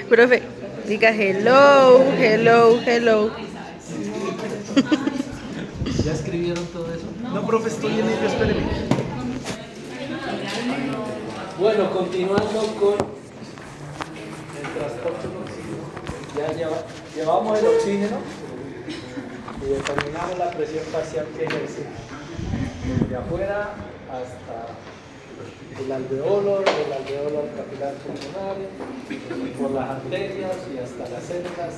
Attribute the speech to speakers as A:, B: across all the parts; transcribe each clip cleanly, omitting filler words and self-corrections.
A: Profe, diga hello, hello, hello.
B: ¿Ya escribieron todo eso?
C: No, profe, estoy en ello, espéreme.
B: Bueno, continuando con el transporte del oxígeno. Llevamos el oxígeno y determinamos la presión parcial que ejerce desde afuera hasta el alveolo capilar pulmonar, por las arterias y hasta las células.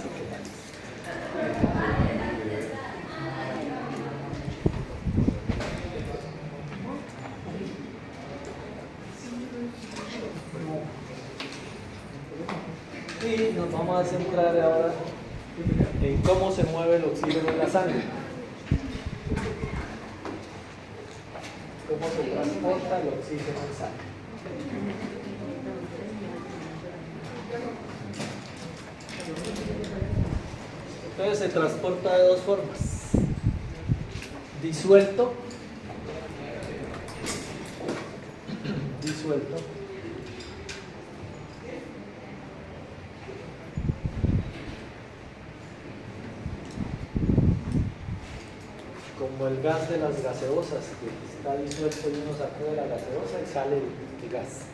B: Y nos vamos a centrar ahora en cómo se mueve el oxígeno en la sangre. Cómo se transporta el oxígeno en sangre. Entonces se transporta de dos formas. Disuelto. Como el gas de las gaseosas, que está disuelto y uno saca de la gaseosa y sale el gas.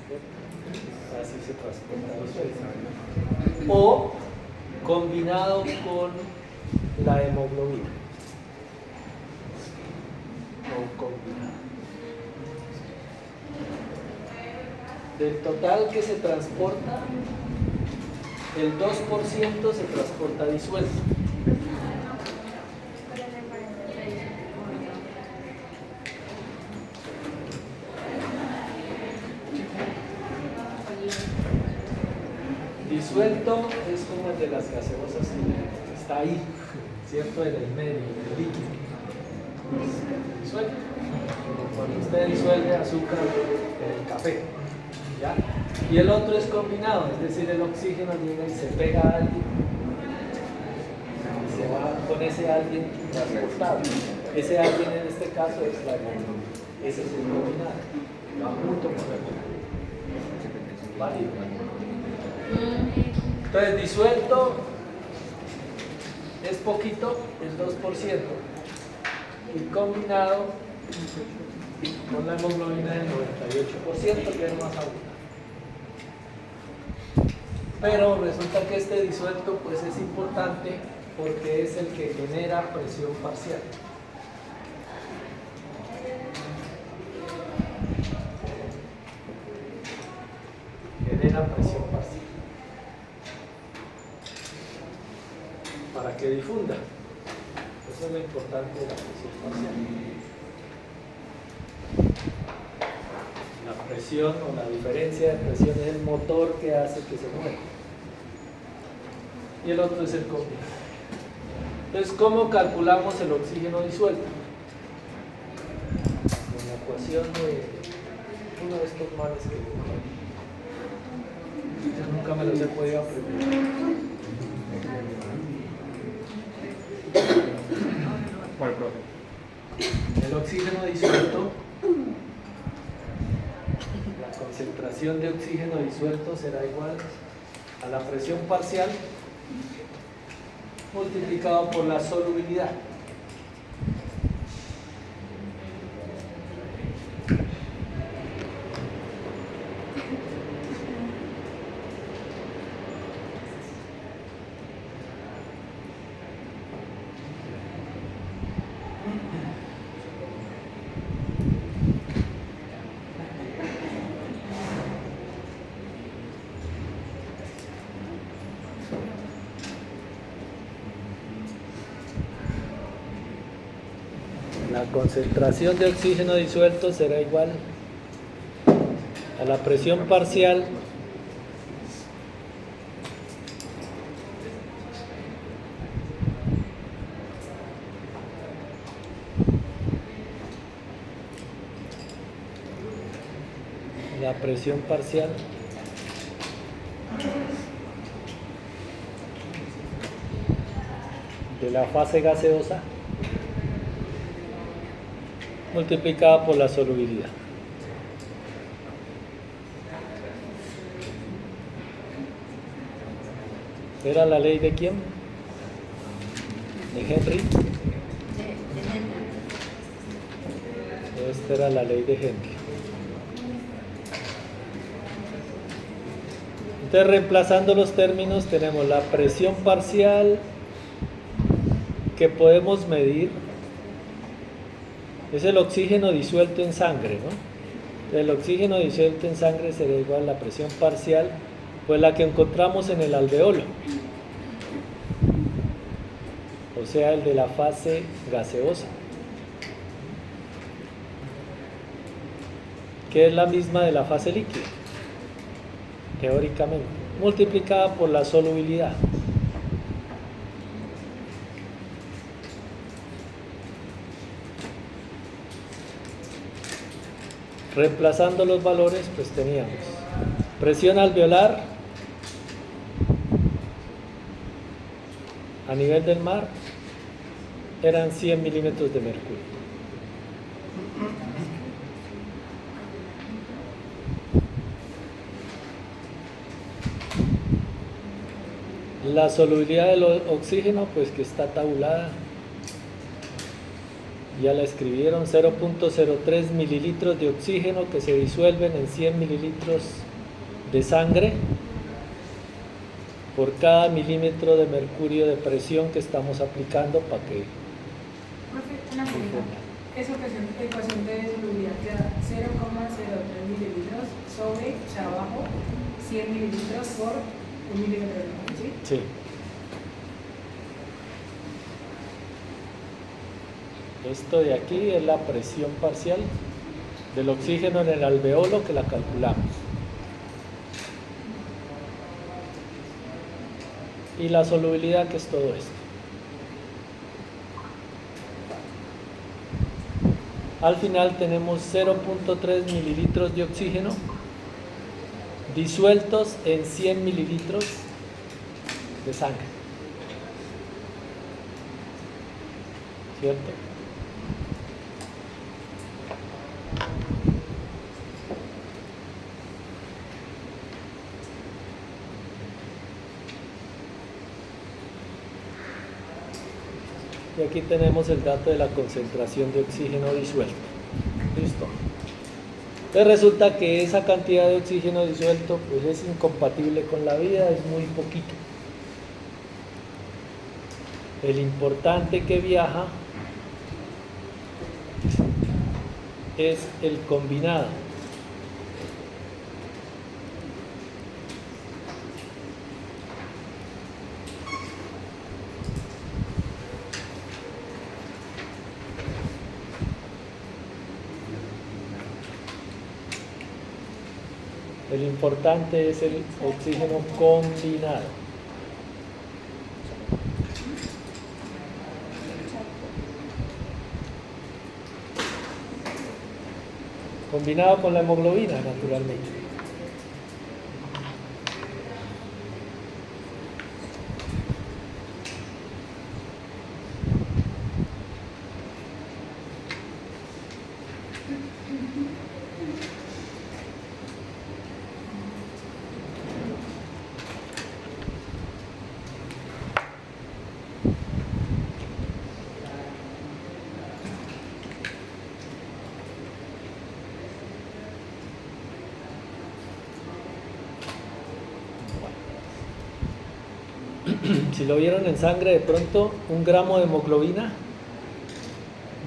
B: Así se transporta disuelto. O combinado con la hemoglobina. O combinado. Del total que se transporta, el 2% se transporta disuelto. Disuelto es como el de las gaseosas que está ahí, ¿cierto? En el medio, en el líquido. Disuelto. Como cuando usted disuelve azúcar en el café. ¿Ya? Y el otro es combinado, es decir, el oxígeno llega y se pega a alguien y se va con ese alguien transportado. Ese alguien en este caso es la hemoglobina. Ese es el combinado. Va junto con la hemoglobina. ¿Vale? Entonces, disuelto es poquito, es 2%. Y combinado con la hemoglobina del 98%, que es más alta. Pero resulta que este disuelto pues es importante porque es el que genera presión parcial. Genera presión parcial. Para que difunda. Eso es lo importante de la presión parcial. La presión o la diferencia de presión es el motor que hace que se mueva. Y el otro es el combinado. Entonces, ¿cómo calculamos el oxígeno disuelto? Con la ecuación de uno de estos manes que yo nunca me los he podido aprender.
C: ¿Cuál, profe?
B: El oxígeno disuelto, la concentración de oxígeno disuelto será igual a la presión parcial multiplicado por la solubilidad. La concentración de oxígeno disuelto será igual a la presión parcial de la fase gaseosa multiplicada por la solubilidad. ¿Era la ley de quién? ¿De Henry? Esta era la ley de Henry. Entonces, reemplazando los términos, tenemos la presión parcial que podemos medir. Es el oxígeno disuelto en sangre, ¿no? El oxígeno disuelto en sangre será igual a la presión parcial, pues la que encontramos en el alveolo. O sea, el de la fase gaseosa, que es la misma de la fase líquida, teóricamente, multiplicada por la solubilidad. Reemplazando los valores, pues teníamos presión alveolar a nivel del mar eran 100 milímetros de mercurio. La solubilidad del oxígeno, pues que está tabulada, ya la escribieron, 0.03 mililitros de oxígeno que se disuelven en 100 mililitros de sangre por cada milímetro de mercurio de presión que estamos aplicando para que...
D: Una pregunta. Esa ecuación de solubilidad queda 0,03 mililitros sobre, o sea, abajo, 100 mililitros por un milímetro de mercurio, ¿sí?
B: Sí. Esto de aquí es la presión parcial del oxígeno en el alveolo que la calculamos. Y la solubilidad, que es todo esto. Al final tenemos 0.3 mililitros de oxígeno disueltos en 100 mililitros de sangre. ¿Cierto? Y aquí tenemos el dato de la concentración de oxígeno disuelto. Listo. Entonces resulta que esa cantidad de oxígeno disuelto pues es incompatible con la vida, es muy poquito. El importante que viaja es el combinado. El importante es el oxígeno combinado. Combinado con la hemoglobina, naturalmente. Si lo vieron en sangre, de pronto 1 gramo de hemoglobina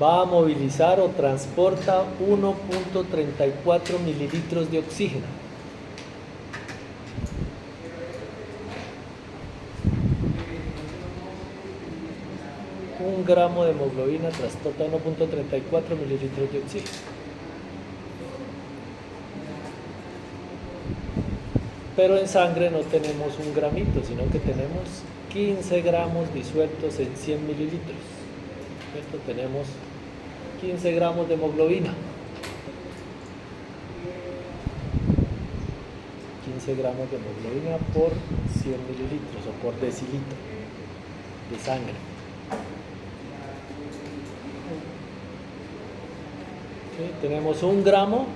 B: va a movilizar o transporta 1.34 mililitros de oxígeno. Un gramo de hemoglobina transporta 1.34 mililitros de oxígeno. Pero en sangre no tenemos 1 gramito, sino que tenemos 15 gramos disueltos en 100 mililitros. Esto tenemos 15 gramos de hemoglobina. 15 gramos de hemoglobina por 100 mililitros o por decilitro de sangre. ¿Sí? Tenemos 1 gramo,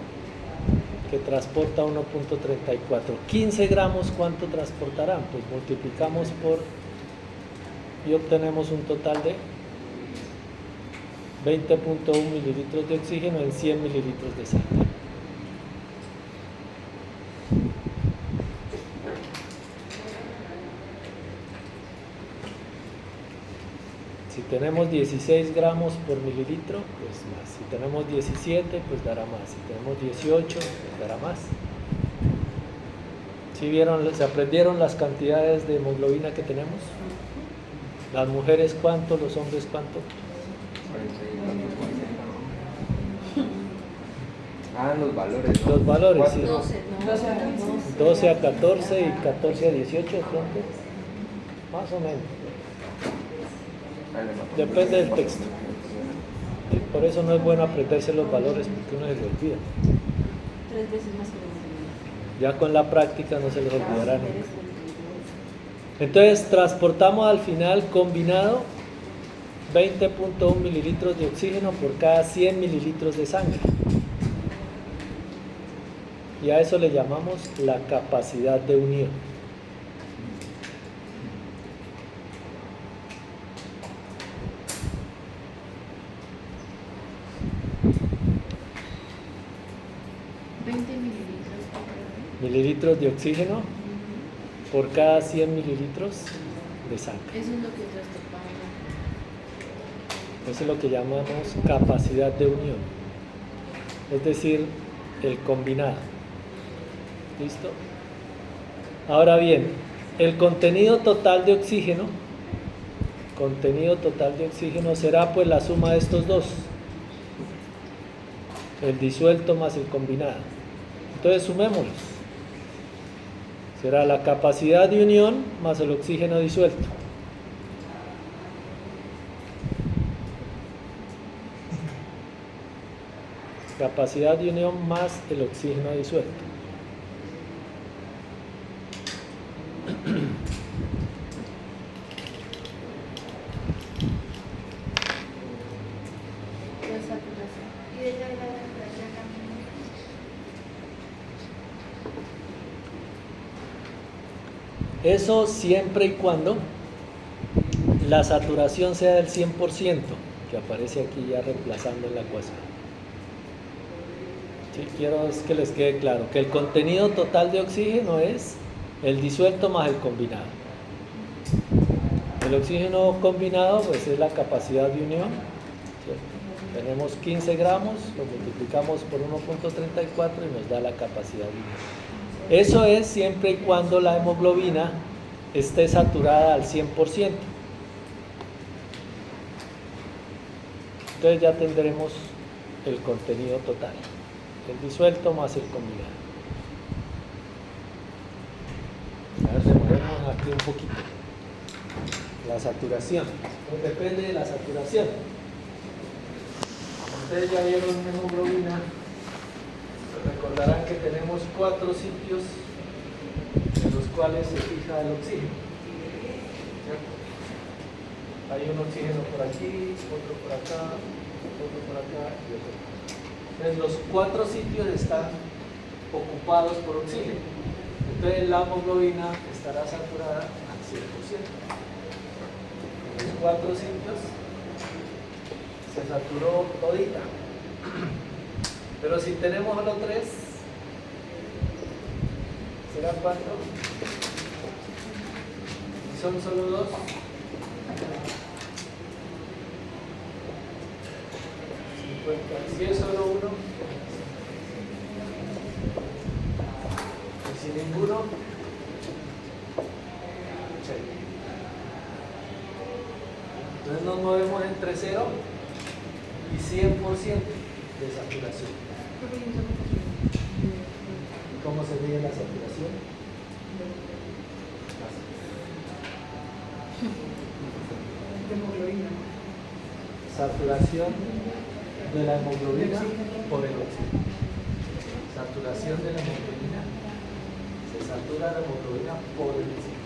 B: que transporta 1.34. 15 gramos, ¿cuánto transportarán? Pues multiplicamos por y obtenemos un total de 20.1 mililitros de oxígeno en 100 mililitros de sangre. Si tenemos 16 gramos por mililitro, pues más. Si tenemos 17, pues dará más. Si tenemos 18, pues dará más. ¿Sí vieron, se aprendieron las cantidades de hemoglobina que tenemos? Las mujeres cuánto, los hombres cuánto.
C: Los valores.
B: Los valores, sí.
D: 12
B: 12
D: a 15.
B: a 14 y 14 a 18, ¿cuánto? Más o menos. Depende del texto. Y por eso no es bueno aprenderse los valores porque uno se les olvida.
E: 3 veces más que los
B: Ya con la práctica no se les olvidará nunca. Entonces transportamos al final combinado 20.1 mililitros de oxígeno por cada 100 mililitros de sangre. Y a eso le llamamos la capacidad de unión. Mililitros de oxígeno por cada 100 mililitros de sangre.
E: Eso es lo que transportamos.
B: Eso es lo que llamamos capacidad de unión. Es decir, el combinado. ¿Listo? Ahora bien, el contenido total de oxígeno será pues la suma de estos dos. El disuelto más el combinado. Entonces sumémoslos. Será la capacidad de unión más el oxígeno disuelto. Capacidad de unión más el oxígeno disuelto. Eso siempre y cuando la saturación sea del 100%, que aparece aquí ya reemplazando en la ecuación. Sí, quiero es que les quede claro que el contenido total de oxígeno es el disuelto más el combinado. El oxígeno combinado pues es la capacidad de unión, ¿cierto? Tenemos 15 gramos, lo multiplicamos por 1.34 y nos da la capacidad de unión. Eso es siempre y cuando la hemoglobina esté saturada al 100%. Entonces ya tendremos el contenido total, el disuelto más el combinado. A ver, devolvemos aquí un poquito. La saturación. Pues depende de la saturación. Ustedes ya vieron hemoglobina. Recordarán que tenemos 4 sitios en los cuales se fija el oxígeno, ¿cierto? Hay un oxígeno por aquí, otro por acá, otro por acá y otro por acá. Entonces los 4 sitios están ocupados por oxígeno. Entonces la hemoglobina estará saturada al 100%. En los 4 sitios se saturó todita. Pero si tenemos solo 3, ¿será cuánto? Si son solo 2, si es solo 1, y si ninguno, 80. Entonces nos movemos entre 0 y 100% de saturación. ¿Cómo se mide la saturación? Saturación de la hemoglobina por el oxígeno. Saturación de la hemoglobina. Se satura la hemoglobina por el oxígeno.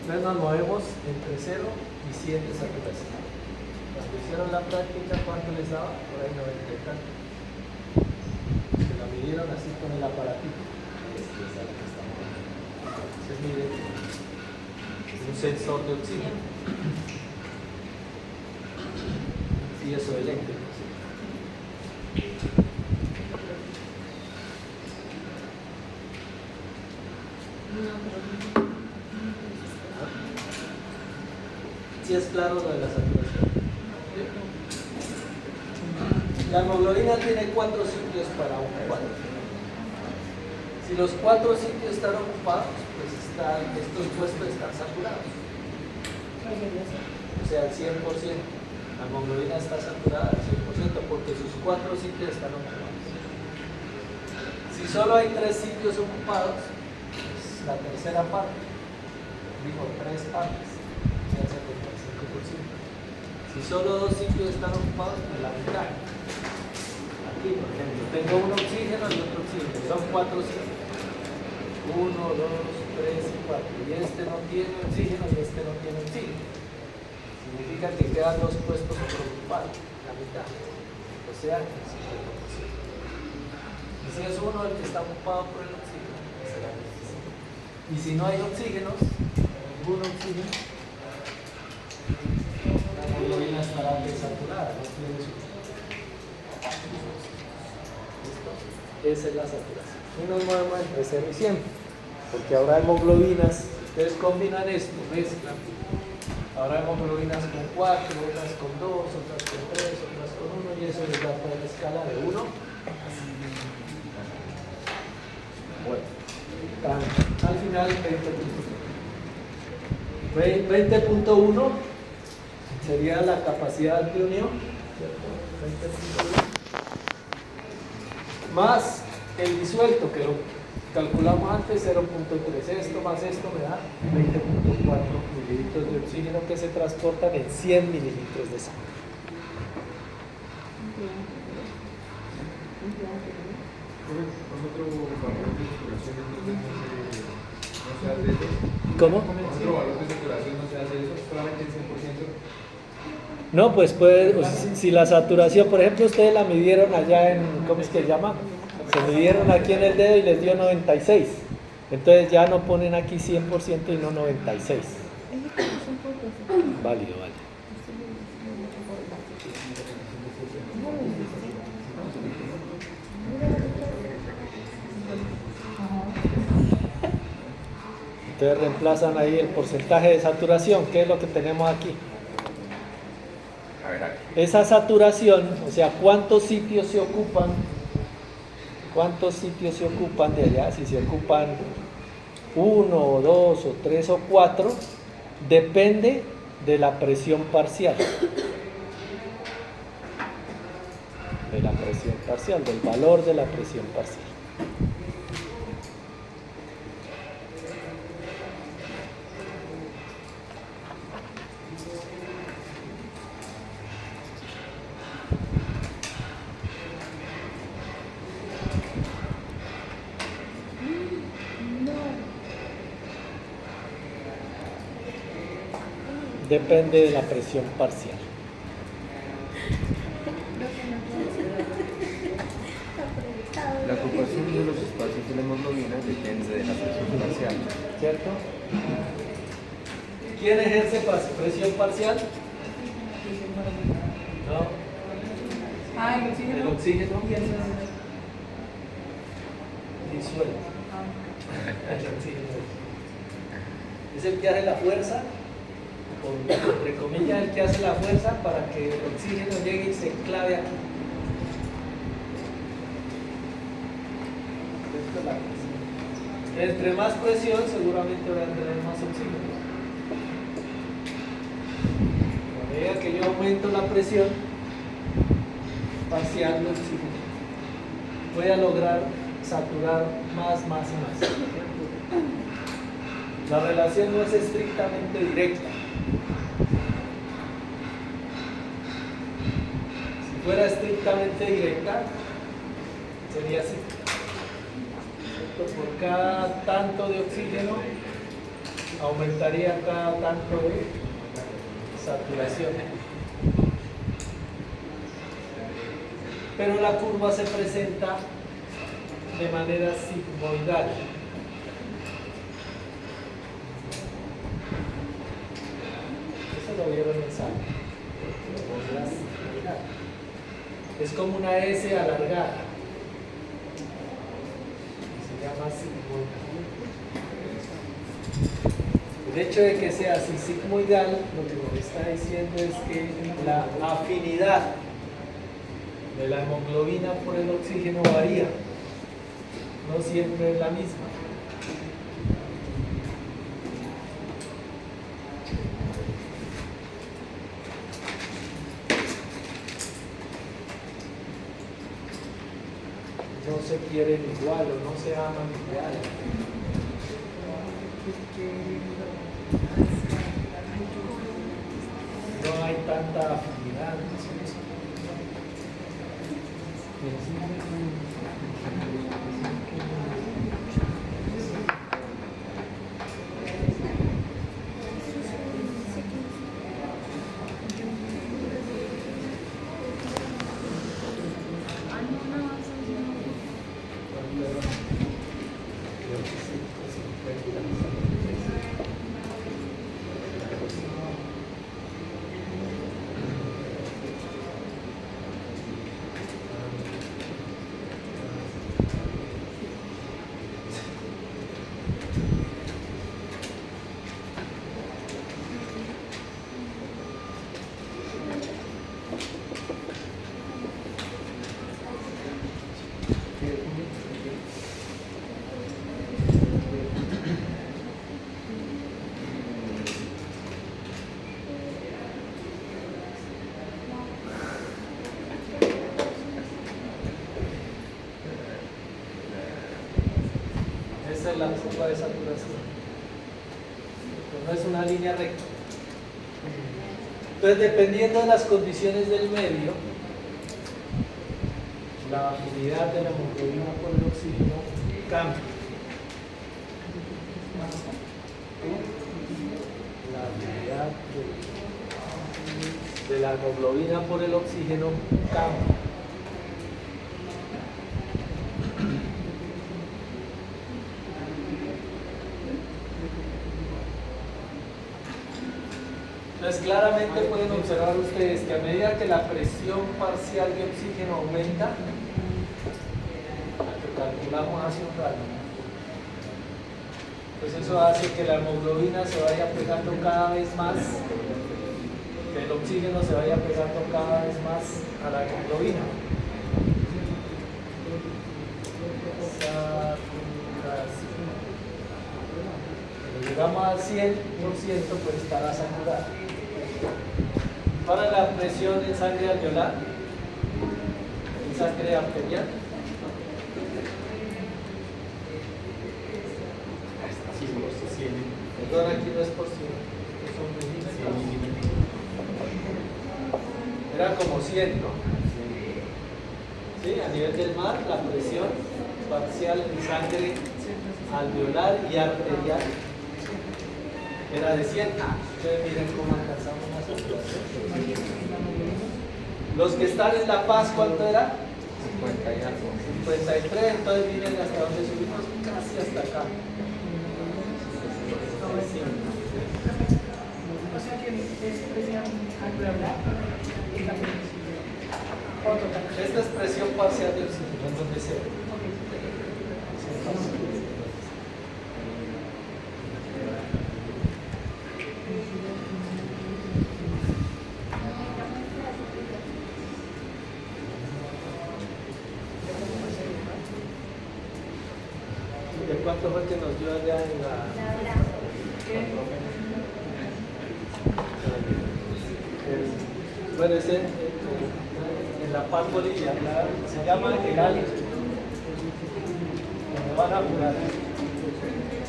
B: Entonces nos movemos entre 0 y 100 de saturación. Cuando hicieron la práctica, ¿cuánto les daba? Por ahí 90 y tanto. Se la midieron así con el aparatito. Se mide un sensor de oxígeno. Y eso eléctrico. ¿Sí es claro lo de la saturación? La hemoglobina tiene 4 sitios para ocupar. Si los 4 sitios están ocupados, pues estos puestos están saturados. O sea, al 100%. La hemoglobina está saturada al 100% porque sus 4 sitios están ocupados. Si solo hay 3 sitios ocupados, pues la tercera parte, digo 3 partes, ya el 75%. Si solo 2 sitios están ocupados, pues la mitad. Aquí, por ejemplo, tengo un oxígeno y otro oxígeno, son 4 sitios. 1, 2, 3 y 4. Y este no tiene oxígeno y este no tiene oxígeno. Significa que quedan 2 puestos por ocupar, la mitad. O sea, el 50%. Y si es uno el que está ocupado por el oxígeno, será el 25%. Y si no hay oxígenos, ningún oxígeno, la hemoglobina estará desaturada, no tiene su. ¿Listo? Esa es la saturación. Y nos movemos entre 0 y 100, porque habrá hemoglobinas, ustedes combinan esto, mezclan. Habrá hemoglobinas con 4, otras con 2, otras con 3, otras con 1, y eso les da toda la escala de 1. Bueno, al final 20.1 sería la capacidad de unión, ¿cierto? 20.1 más el disuelto, que lo calculamos antes, 0.3. Esto más esto me da 20.4 mililitros de oxígeno que se transportan en 100 mililitros de sangre. ¿Cómo?
C: ¿Otro valor de saturación no se hace eso? ¿Solamente el 100%?
B: No, pues puede, si la saturación, por ejemplo, ustedes la midieron allá en, ¿cómo es que se llama? Se midieron aquí en el dedo y les dio 96. Entonces ya no ponen aquí 100% y no 96. Válido, vale. Entonces reemplazan ahí el porcentaje de saturación, que es lo que tenemos aquí.
C: A ver, aquí.
B: Esa saturación, o sea, ¿cuántos sitios se ocupan? ¿Cuántos sitios se ocupan de allá? Si se ocupan 1 o 2 o 3 o 4, depende de la presión parcial. De la presión parcial, del valor de la presión parcial. Depende de la presión parcial.
C: La ocupación de los espacios de la hemoglobina depende de la presión parcial.
B: ¿Cierto? ¿Quién ejerce presión parcial? No.
D: Ah, el oxígeno.
B: El oxígeno
D: Y el
B: disuelto. El oxígeno es el que hace la fuerza, o entre comillas, el que hace la fuerza para que el oxígeno llegue y se clave aquí. Esto es la presión. Entre más presión, seguramente voy a tener más oxígeno. A medida que yo aumento la presión parcial del oxígeno, voy a lograr saturar más y más. La relación no es estrictamente directa. Si fuera estrictamente directa, sería así. Por cada tanto de oxígeno aumentaría cada tanto de saturación. Pero la curva se presenta de manera sigmoidal. Eso lo vieron en sala. Es como una S alargada. Se llama sigmoidal. El hecho de que sea así sigmoidal, lo que nos está diciendo es que la afinidad de la hemoglobina por el oxígeno varía. No siempre es la misma. No se quieren igual o no se aman igual. No hay tanta afinidad. Esa es la curva de saturación. Pero no es una línea recta. Entonces, dependiendo de las condiciones del medio, la afinidad de la hemoglobina por el oxígeno cambia. La afinidad de la hemoglobina por el oxígeno cambia. Entonces claramente pueden observar ustedes que a medida que la presión parcial de oxígeno aumenta, lo que calculamos hace un rato, pues eso hace que la hemoglobina se vaya pegando cada vez más, que el oxígeno se vaya pegando cada vez más a la hemoglobina. Cuando llegamos al 100%, pues estará saturada. Para la presión en sangre alveolar, en sangre arterial. Perdón, aquí no es por 100, son milímetros. Era como 100, ¿no? ¿Sí? A nivel del mar, la presión parcial en sangre alveolar y arterial era de 100. Ustedes miren cómo alcanzamos una saturación. Los que están en La Paz, ¿cuánto era?
C: 50 y algo.
B: 53, entonces miren hasta donde subimos, casi hasta acá.
D: O sea que es presión alveolar y también
B: Esta es presión parcial de oxígeno, en donde sea. ¿De cuánto fue que nos dio allá en la... Bueno, ese en La Paz, Bolivia, se llama el álice. Cuando van a jugar.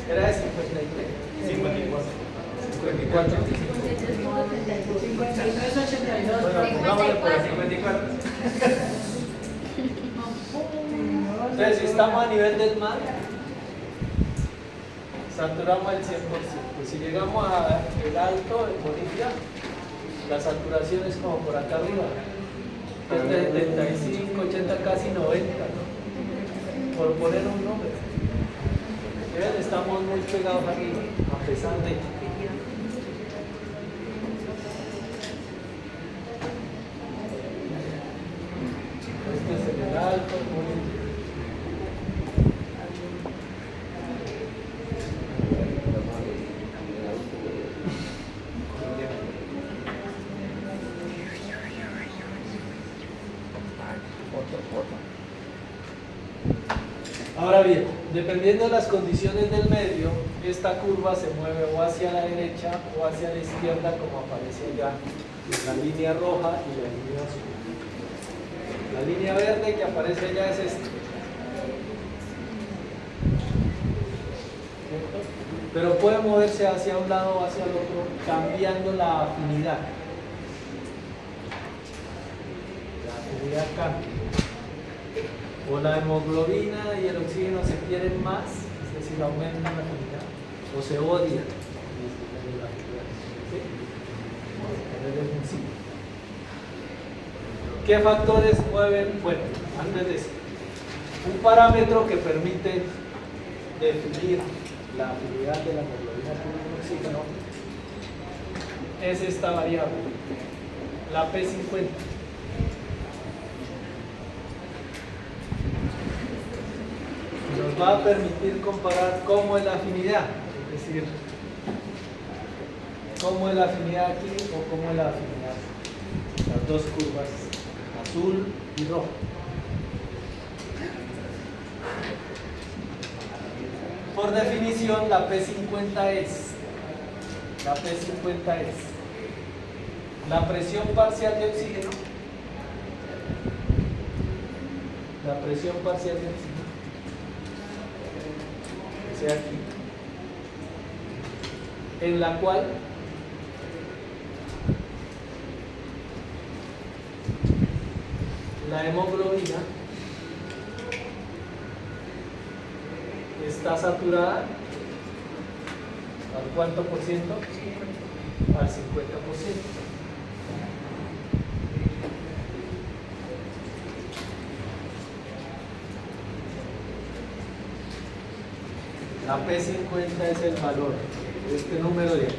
B: Era de 53. 54.
D: 53.82.
B: Bueno, pongámosle por el 54. Entonces, si estamos a nivel del mar, saturamos el 100%. Si llegamos al alto en Bolivia, la saturación es como por acá arriba, es de 75, 80, casi 90, ¿no? Por poner un nombre. ¿Ven? Estamos muy pegados arriba, a pesar de... Este es el alto, Ahora bien, dependiendo de las condiciones del medio, esta curva se mueve o hacia la derecha o hacia la izquierda, como aparece allá en la línea roja y la línea azul. La línea verde que aparece allá es esta. ¿Cierto? Pero puede moverse hacia un lado o hacia el otro, cambiando la afinidad. La afinidad cambia. O la hemoglobina y el oxígeno se quieren más, es decir, aumentan la afinidad, o se odian. ¿Sí? Desde el principio. ¿Qué factores mueven? Bueno, antes de eso, un parámetro que permite definir la afinidad de la hemoglobina con el oxígeno es esta variable, la P50. Nos va a permitir comparar cómo es la afinidad, es decir, cómo es la afinidad aquí o cómo es la afinidad, las dos curvas, azul y rojo. Por definición, la P50 es la presión parcial de oxígeno, que sea aquí, en la cual la hemoglobina está saturada ¿al cuánto por ciento? Al 50%. La P50 es el valor de este número de aquí.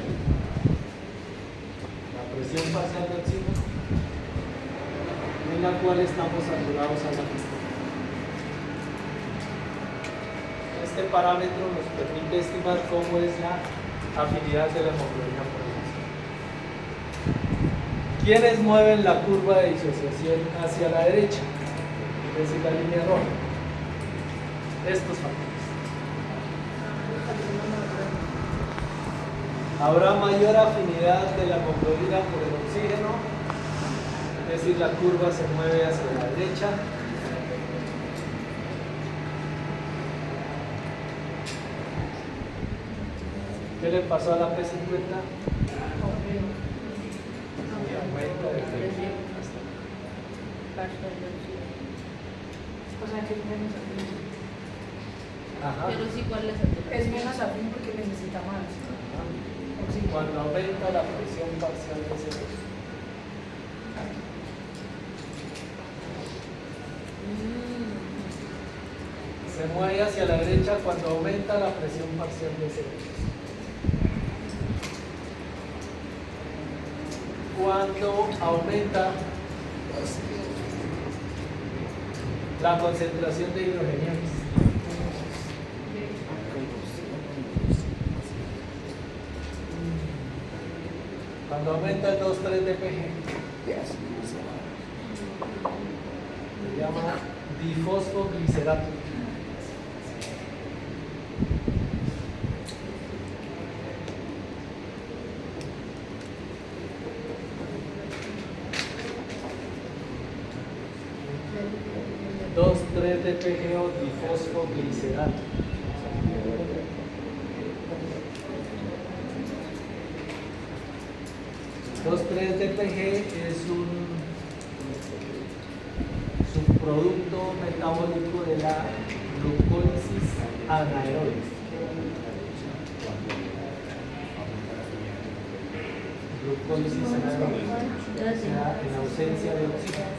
B: La presión parcial de oxígeno en la cual estamos saturados a la mitad. Este parámetro nos permite estimar cómo es la afinidad de la hemoglobina por el oxígeno. ¿Quiénes mueven la curva de disociación hacia la derecha? Es decir, la línea roja. Estos factores. Habrá mayor afinidad de la hemoglobina por el oxígeno, es decir, la curva se mueve hacia la derecha. ¿Qué le pasó a la P50? Aumento de presión.
D: O sea que es menos afín.
B: Ajá.
E: Pero sí, ¿cuál es la
D: Es menos afín porque necesita más oxígeno.
B: Cuando aumenta la presión parcial de ese se mueve hacia la derecha cuando aumenta la presión parcial de ese cuando aumenta la concentración de hidrogeniados. Cuando aumenta el 2,3-DPG, se llama difosfoglicerato. DPG o difosfoglicerato. Los 3-DPG es un subproducto metabólico de la glucólisis anaeróbica. glucólisis anaeróbica, o sea, en ausencia de oxígeno.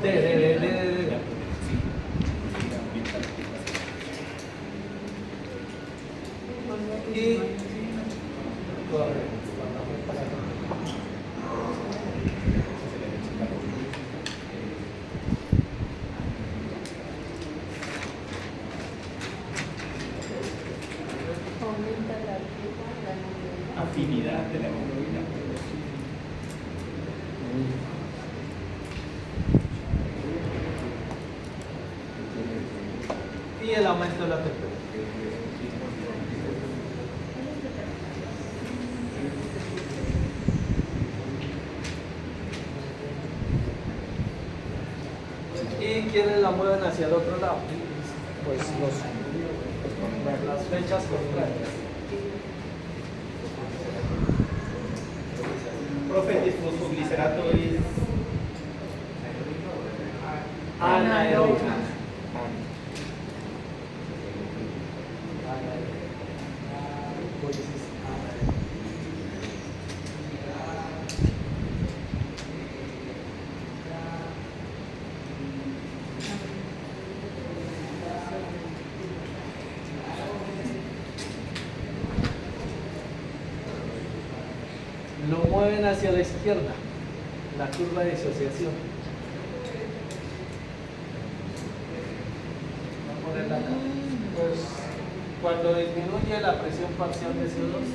B: De. Y corre.
E: Aumenta la
C: Afinidad de la hemoglobina.
B: Y el aumento de la temperatura. ¿Y quiénes la mueven hacia el otro lado? Pues las flechas contrarias.
C: Profe, el fosfoglicerato es
B: Anaeróbico. Lo mueven hacia la izquierda, la curva de disociación. Voy a ponerla acá. Pues cuando disminuye la presión parcial de CO2,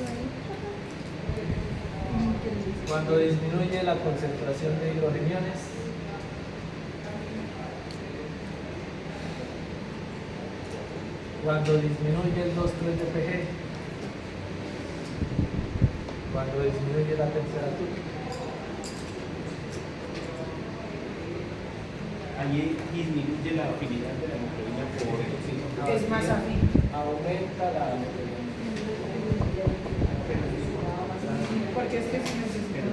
B: cuando disminuye la concentración de hidrogeniones, cuando disminuye el 2,3-DPG, cuando disminuye la temperatura.
C: allí disminuye la afinidad de la hemoglobina por el oxígeno.
D: Es más afín.
B: Aumenta la
D: Porque es que si necesitan.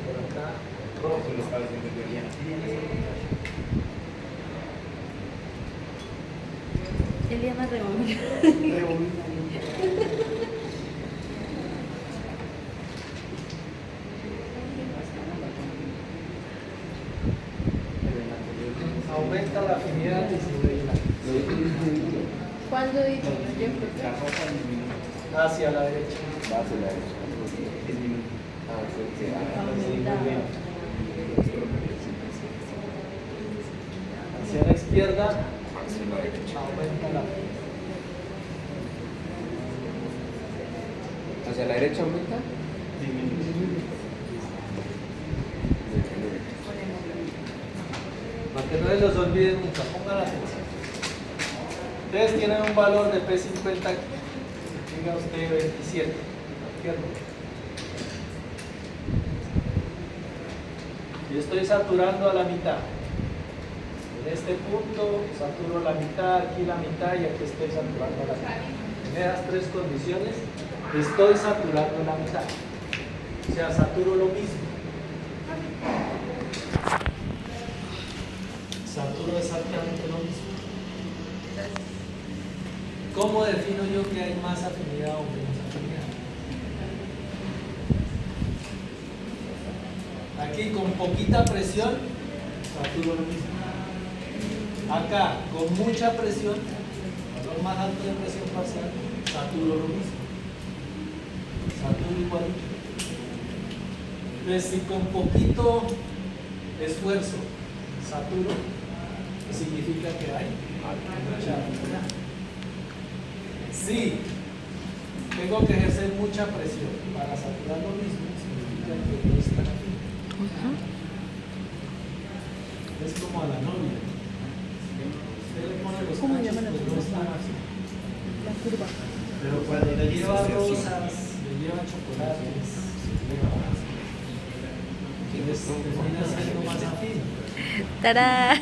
B: por acá.
C: Rojo lo estaba diciendo yo ya.
E: Eliana rebobina.
B: Aumenta la afinidad y disminuye la
E: ¿Cuándo disminuye?
C: La roja disminuye.
B: hacia la derecha.
C: Disminuye.
E: Aumenta.
B: Hacia la izquierda aumenta la afinidad.
C: ¿Hacia la derecha aumenta? Disminuye.
B: Para que no se los olviden nunca, pongan atención. Ustedes tienen un valor de P50 aquí. Diga usted 27. ¿Cierto? Yo estoy saturando a la mitad. En este punto saturo la mitad, aquí la mitad y aquí estoy saturando la mitad. En esas tres condiciones estoy saturando la mitad. O sea, saturo lo mismo. Saturo exactamente lo mismo. ¿Cómo defino yo que hay más afinidad o menos afinidad? Aquí con poquita presión, saturo lo mismo. Acá con mucha presión, valor más alto de presión parcial, saturo lo mismo. Saturo igual. Entonces, si con poquito esfuerzo saturo, significa que hay mucha afinidad. Si tengo que ejercer mucha presión para saturar lo mismo, significa que no es tan afín. Es como a la novia. Usted le pone los
A: ¿Cómo
B: cachos,
A: llaman
B: pues
A: las
B: no es tan afín.
A: La curva.
B: Pero cuando le lleva rosas, le lleva chocolates, termina siendo más afín.
A: ¡Tarán!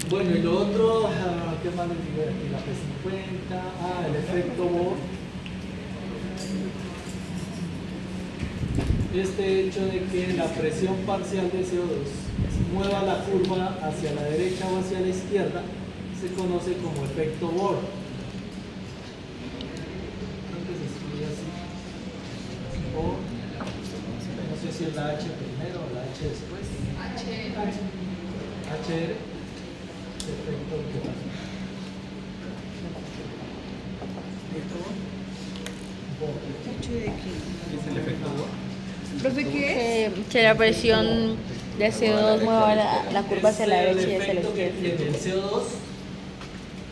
A: Bueno, y lo otro, ¿qué más les digo aquí? La P50, el efecto Bohr.
B: este hecho de que la presión parcial de CO2 mueva la curva hacia la derecha o hacia la izquierda se conoce como efecto Bohr. Creo que se escribe así. O no sé si es la H primero o la H después. HR. Efecto Bohr.
C: ¿Qué es el efecto Bohr?
E: Profe, ¿qué es? Que la presión de CO2 mueva la curva hacia la
B: Es
E: derecha y
B: el
E: hacia la
B: efecto que
E: izquierda.
B: tiene el CO2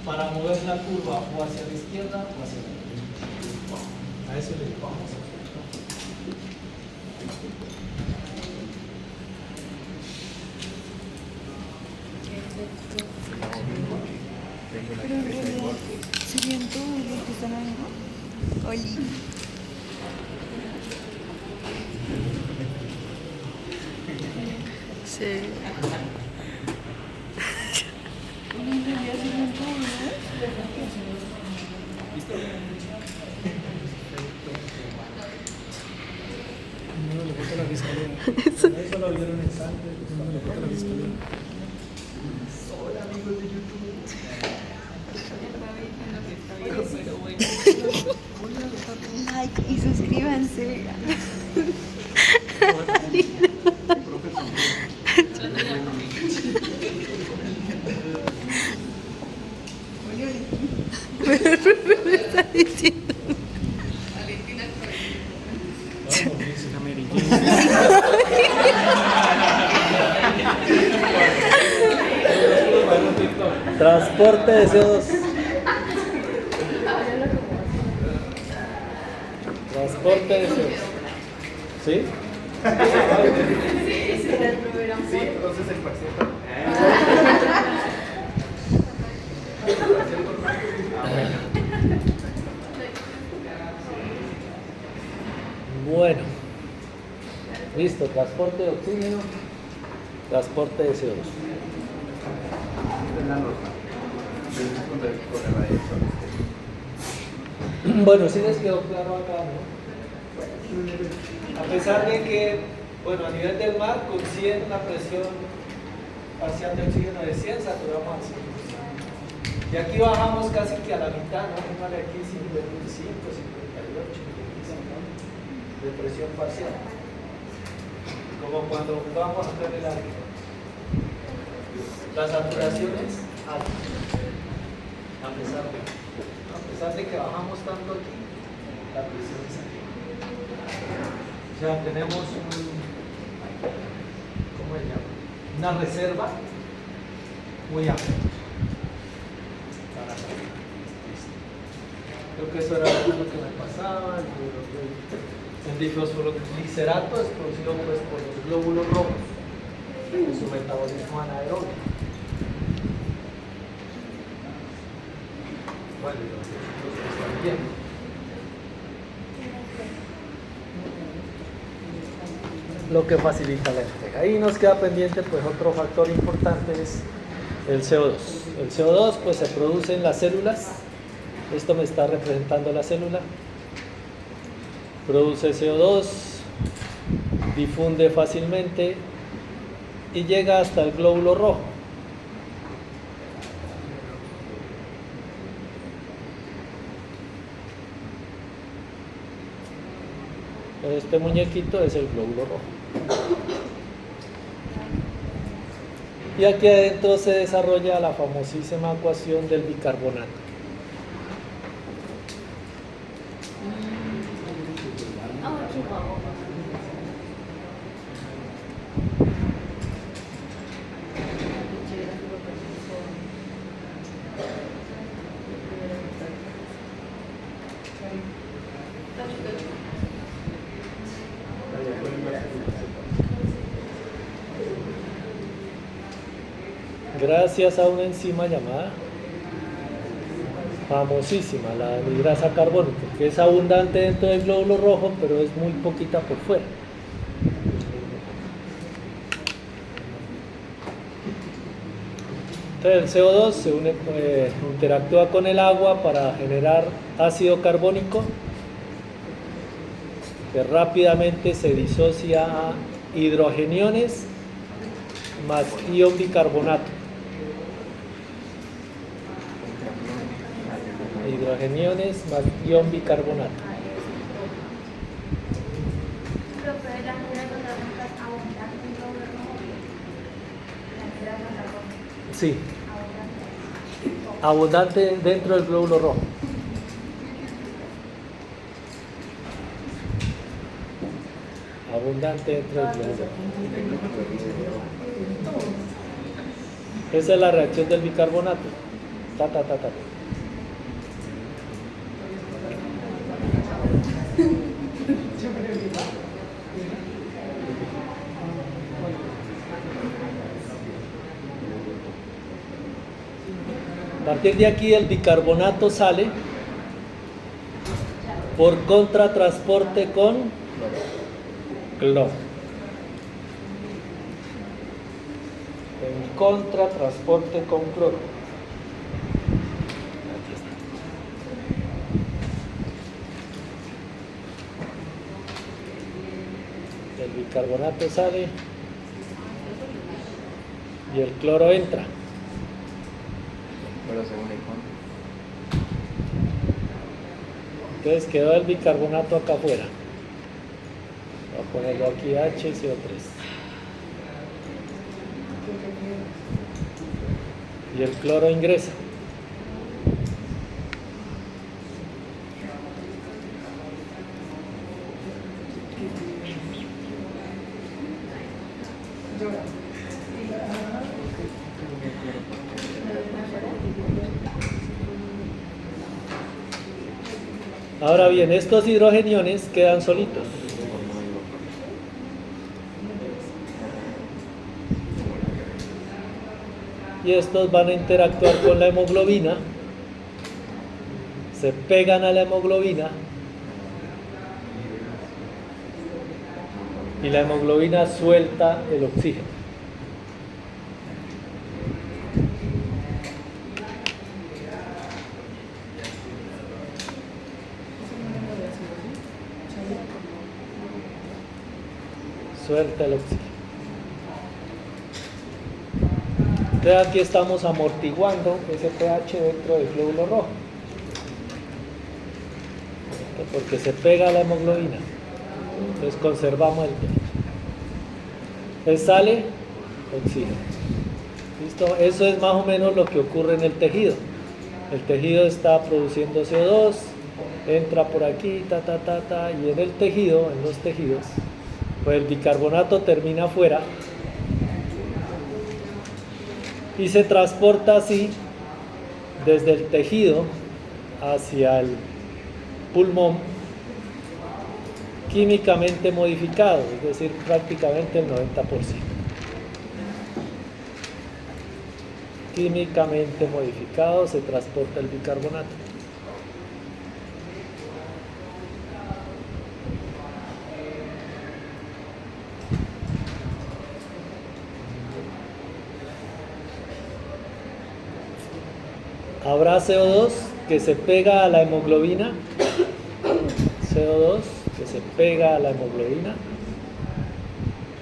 B: para mover la curva o hacia la izquierda o hacia la derecha. A eso le llamamos efecto.
E: Pero en realidad, ¿serían todos los que están ahí, no? Oli. Sí. En realidad serían todos,
B: No le gusta la fiscalía. Eso lo vieron en sangre. No le gusta la fiscalía. Hola amigos de YouTube.
E: Like y suscríbanse. Me está diciendo.
B: Transporte de CO2. Transporte de CO2. ¿Sí?
C: Sí, entonces el parcial.
B: Bueno. Listo, transporte de oxígeno, transporte de CO2.
C: Es la norma. Con la radiación.
B: Bueno, sí les quedó claro acá, ¿no? A pesar de que, bueno, a nivel del mar consiguen una presión parcial de oxígeno de 100, saturamos al 100%. Y aquí bajamos casi que a la mitad, ¿no? Vale aquí 55, 58, 55 de presión parcial. Como cuando vamos a hacer el aire. La saturación es alta, a pesar de que bajamos tanto aquí, la presión es aquí. O sea, tenemos ¿cómo se llama? Una reserva muy amplia. Creo que eso era lo que me pasaba. El difosfoglicerato es producido pues, por los glóbulos rojos en su metabolismo anaerobio. Bueno, los que están viendo. Lo que facilita la entrega. Ahí nos queda pendiente pues otro factor importante es el CO2. El CO2 pues se produce en las células. Esto me está representando la célula. Produce CO2, difunde fácilmente y llega hasta el glóbulo rojo. Este muñequito es el glóbulo rojo. Y aquí adentro se desarrolla la famosísima ecuación del bicarbonato. Gracias a una enzima llamada famosísima, la anhidrasa carbónica, que es abundante dentro del glóbulo rojo, pero es muy poquita por fuera. Entonces el CO2 se une, interactúa con el agua para generar ácido carbónico que rápidamente se disocia a hidrogeniones más ion bicarbonato. Hidrogeniones más ion bicarbonato. Sí, abundante dentro del glóbulo rojo. Abundante dentro del glóbulo rojo. Esa es la reacción del bicarbonato. Ta, ta, ta, ta. A partir de aquí el bicarbonato sale por contratransporte con cloro. En contratransporte con cloro. Aquí está. El bicarbonato sale y el cloro entra.
C: Pero según el fondo.
B: Entonces quedó el bicarbonato acá afuera. Voy a ponerlo aquí HCO3. Y el cloro ingresa. Ahora bien, estos hidrogeniones quedan solitos. Y estos van a interactuar con la hemoglobina, se pegan a la hemoglobina y la hemoglobina suelta el oxígeno. Suelta el oxígeno. Entonces aquí estamos amortiguando ese pH dentro del glóbulo rojo, porque se pega a la hemoglobina. Entonces conservamos el pH. Entonces sale oxígeno. ¿Listo? Eso es más o menos lo que ocurre en el tejido. El tejido está produciendo CO2, entra por aquí, y en el tejido, en los tejidos, pues el bicarbonato termina afuera y se transporta así desde el tejido hacia el pulmón químicamente modificado, es decir, prácticamente el 90%. Químicamente modificado se transporta el bicarbonato. Habrá CO2 que se pega a la hemoglobina, CO2 que se pega a la hemoglobina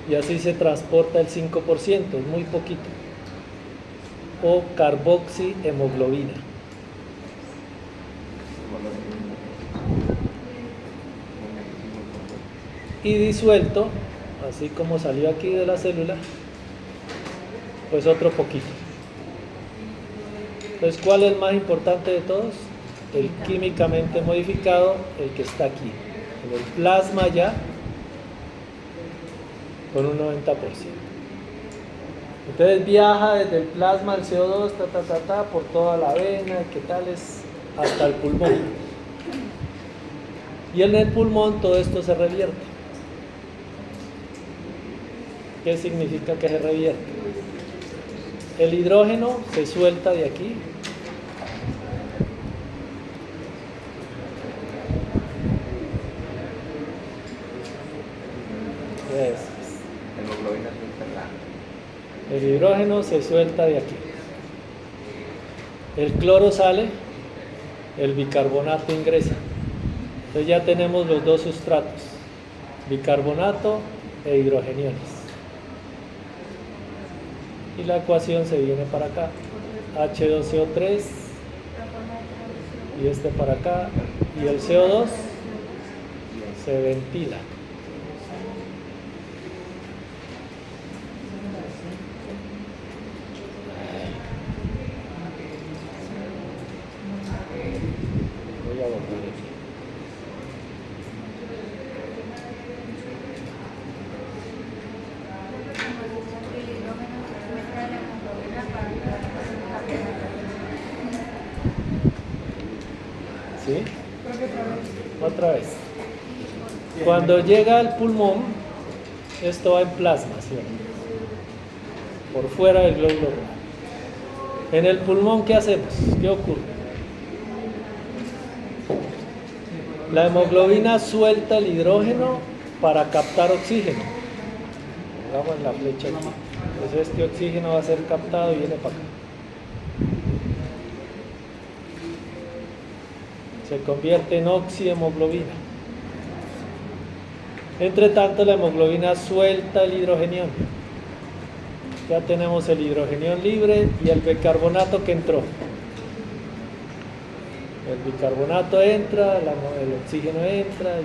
B: y así se transporta el 5%, es muy poquito, o carboxihemoglobina. Y disuelto, así como salió aquí de la célula, pues otro poquito. Entonces, ¿cuál es el más importante de todos? El químicamente modificado, el que está aquí, en el plasma ya, con un 90%. Entonces viaja desde el plasma, el CO2, por toda la vena, ¿qué tal es? Hasta el pulmón. Y en el pulmón todo esto se revierte. ¿Qué significa que se revierte? El hidrógeno se suelta de aquí. El hidrógeno se suelta de aquí. El cloro sale, el bicarbonato ingresa. Entonces ya tenemos los dos sustratos. bicarbonato e hidrogeniones. Y la ecuación se viene para acá. H2CO3 y este para acá. Y el CO2 se ventila. Voy a borrar esto. ¿Sí? Otra vez. Cuando llega al pulmón, esto va en plasma, ¿cierto? Por fuera del glóbulo rojo. En el pulmón, ¿qué hacemos? ¿Qué ocurre? La hemoglobina suelta el hidrógeno para captar oxígeno. Pongamos la flecha aquí. Entonces este oxígeno va a ser captado y viene para acá. Se convierte en oxihemoglobina. Entre tanto, la hemoglobina suelta el hidrogenión. Ya tenemos el hidrogenión libre y el bicarbonato que entró. El bicarbonato entra, el oxígeno entra.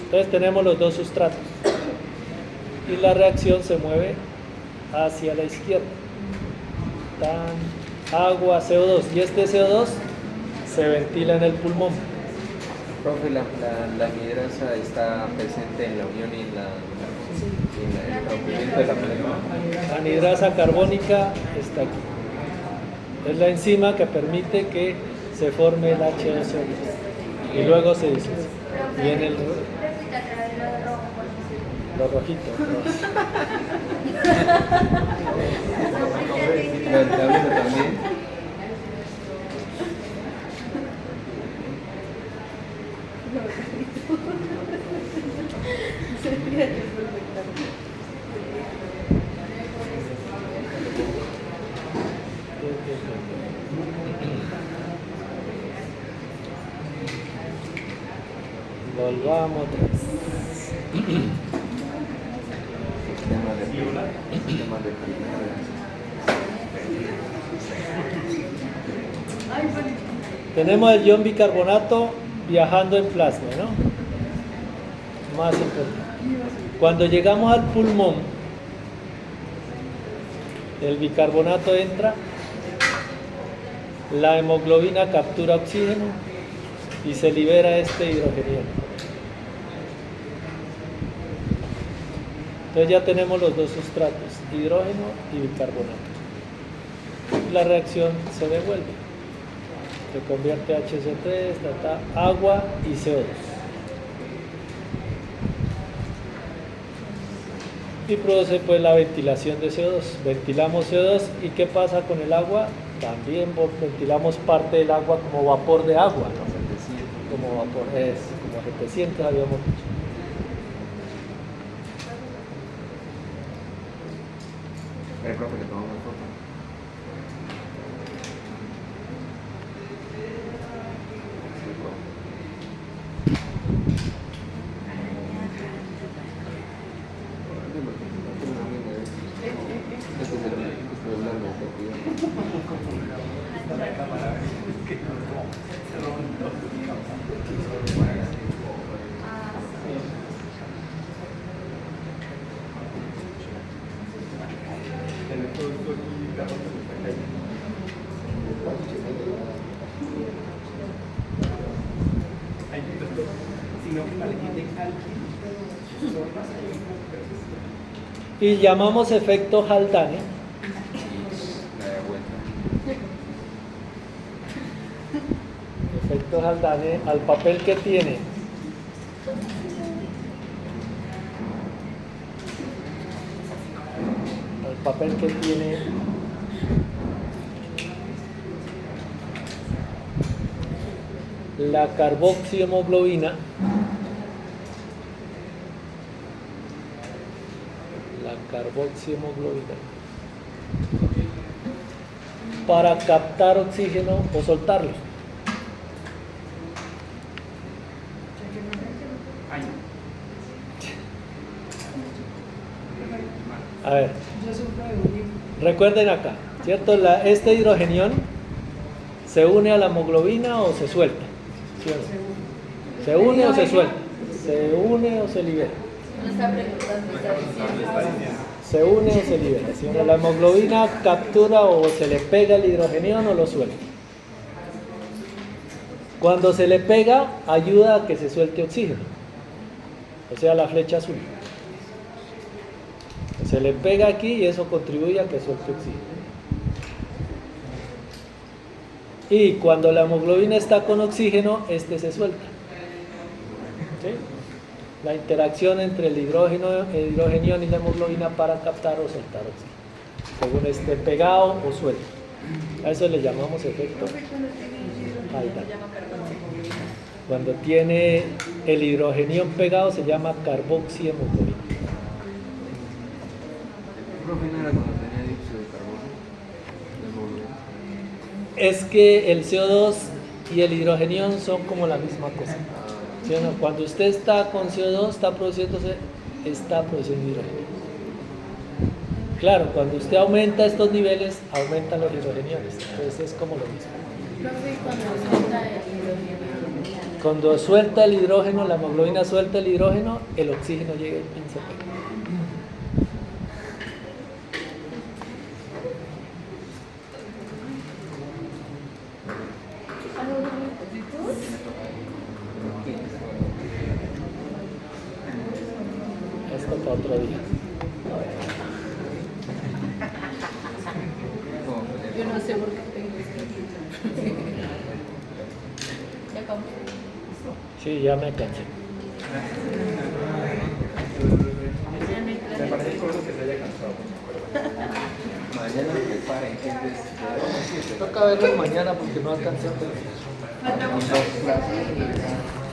B: Entonces tenemos los dos sustratos. Y la reacción se mueve hacia la izquierda. Agua, CO2. Y este CO2 se ventila en el pulmón.
C: Profe, la anhidrasa está presente en la unión y en el rompimiento de la molécula.
B: La anhidrasa carbónica está aquí. Es la enzima que permite que se forme el H2O3 y luego se disuelve. Y en el lo rojito.
C: Lo del tablero también.
B: Volvamos otra vez. Tenemos el ion bicarbonato viajando en plasma, ¿no? Más importante. Cuando llegamos al pulmón, el bicarbonato entra, la hemoglobina captura oxígeno y se libera este hidrogenión. Entonces ya tenemos los dos sustratos, hidrógeno y bicarbonato. La reacción se devuelve. Se convierte en HCO3, agua y CO2. Y produce pues la ventilación de CO2. Ventilamos CO2 y ¿qué pasa con el agua? También ventilamos parte del agua como vapor de agua, ¿no? Como vapor, como 700 habíamos dicho.
C: Profe, le tomamos una foto. Este es el blanco,
B: Y llamamos efecto Haldane efecto Haldane al papel que tiene la carboxihemoglobina, para captar oxígeno o soltarlo. A ver,
D: Yo sufro de bullying.
B: recuerden acá, ¿cierto? Este hidrogenión se une a la hemoglobina o se suelta. ¿Sí o no? ¿Se une o se suelta? ¿Se une o se libera?
E: No está preguntando, está diciendo.
B: Se une o se libera. ¿Sí o no? La hemoglobina captura o se le pega el hidrogenión o lo suelta. Cuando se le pega, ayuda a que se suelte oxígeno. O sea, la flecha azul. Se le pega aquí y eso contribuye a que suelte oxígeno. Y cuando la hemoglobina está con oxígeno, este se suelta. ¿Sí? La interacción entre el hidrogenión y la hemoglobina para captar o soltar oxígeno, según esté pegado o suelto. A eso le llamamos efecto Haldane. Cuando tiene el hidrogenión pegado se llama carboxihemoglobina.
C: Profe, ¿no era cuando tenía dióxido de carbono? De hemoglobina.
B: Es que el CO2 y el hidrogenión son como la misma cosa. ¿Sí o no? Cuando usted está con CO2 está produciendo hidrógeno. Claro, cuando usted aumenta estos niveles, aumentan los hidrogeniones. Entonces es como lo mismo.
E: Profe, cuando suelta el hidrógeno.
B: Cuando suelta el hidrógeno, la hemoglobina suelta el hidrógeno, el oxígeno llega y se pega. Esto para otro día.
E: Yo no sé por qué tengo esto. Ya acabó.
B: Sí, ya me cansé.
C: Mañana preparen, gente.
B: Toca verlo mañana porque no alcancé a ver.
E: Falta mucho.